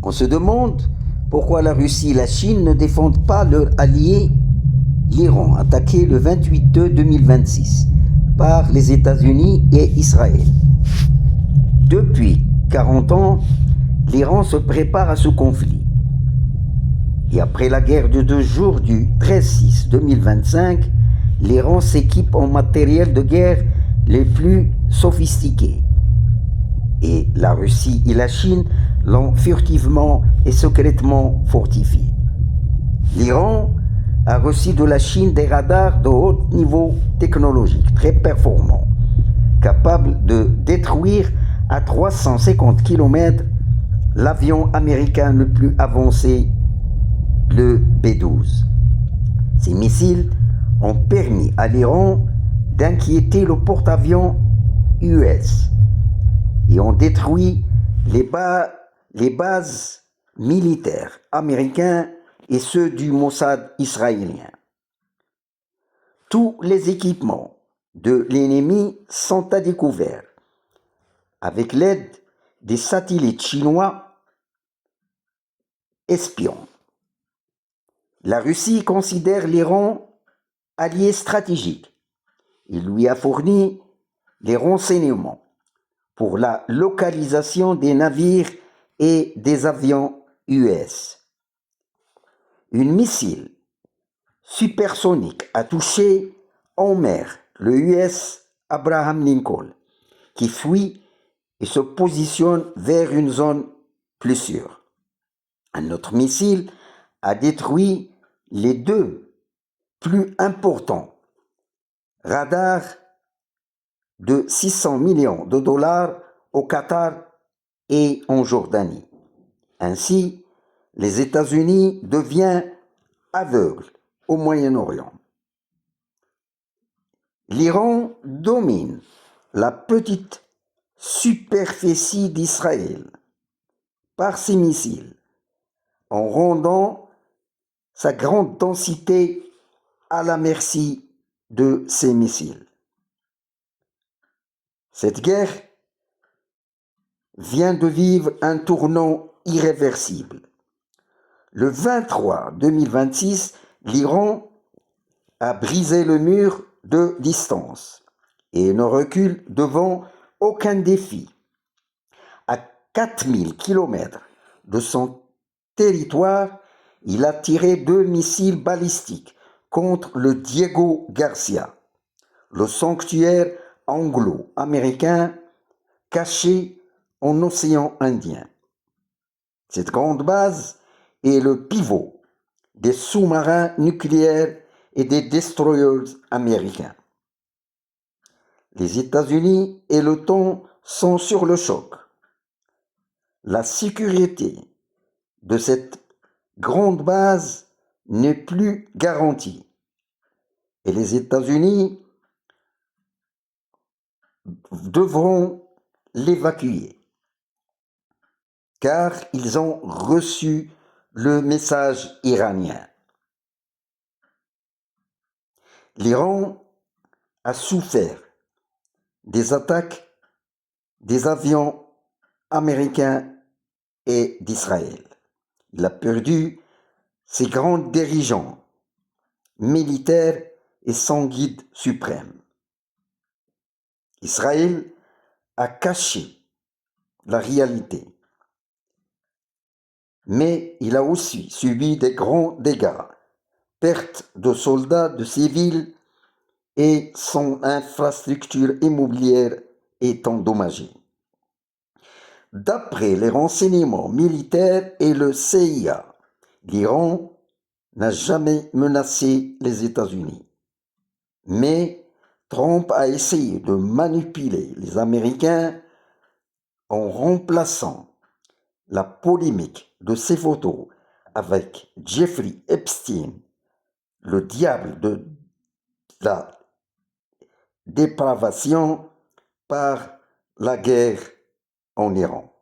On se demande pourquoi la Russie et la Chine ne défendent pas leur allié, l'Iran, attaqué le 28/2/2026 par les États-Unis et Israël. Depuis 40 ans, l'Iran se prépare à ce conflit. Et après la guerre de 2 jours du 13/6/2025, l'Iran s'équipe en matériel de guerre les plus sophistiqués. Et la Russie et la Chine l'ont furtivement et secrètement fortifié. L'Iran a reçu de la Chine des radars de haut niveau technologique, très performants, capables de détruire à 350 km l'avion américain le plus avancé, le B-12. Ces missiles ont permis à l'Iran d'inquiéter le porte-avions US et ont détruit les bases militaires américaines et ceux du Mossad israélien. Tous les équipements de l'ennemi sont à découvert avec l'aide des satellites chinois espions. La Russie considère l'Iran allié stratégique. Il lui a fourni les renseignements pour la localisation des navires et des avions US. Un missile supersonique a touché en mer le US Abraham Lincoln, qui fuit et se positionne vers une zone plus sûre. Un autre missile a détruit les 2 plus importants radars de 600 millions de dollars au Qatar et en Jordanie. Ainsi, les États-Unis deviennent aveugles au Moyen-Orient. L'Iran domine la petite superficie d'Israël par ses missiles, en rendant sa grande densité à la merci de ces missiles. Cette guerre vient de vivre un tournant irréversible. Le 23/2026, l'Iran a brisé le mur de distance et ne recule devant aucun défi. À 4000 km de son territoire, il a tiré 2 missiles balistiques contre le Diego Garcia, le sanctuaire anglo-américain caché en océan Indien. Cette grande base est le pivot des sous-marins nucléaires et des destroyers américains. Les États-Unis et l'OTAN sont sur le choc. La sécurité de cette grande base n'est plus garantie et les États-Unis devront l'évacuer car ils ont reçu le message iranien. L'Iran a souffert des attaques des avions américains et d'Israël. Il a perdu ses grands dirigeants militaires et son guide suprême. Israël a caché la réalité, mais il a aussi subi des grands dégâts, perte de soldats, de civils et son infrastructure immobilière est endommagée. D'après les renseignements militaires et le CIA, l'Iran n'a jamais menacé les États-Unis. Mais Trump a essayé de manipuler les Américains en remplaçant la polémique de ses photos avec Jeffrey Epstein, le diable de la dépravation, par la guerre en Iran.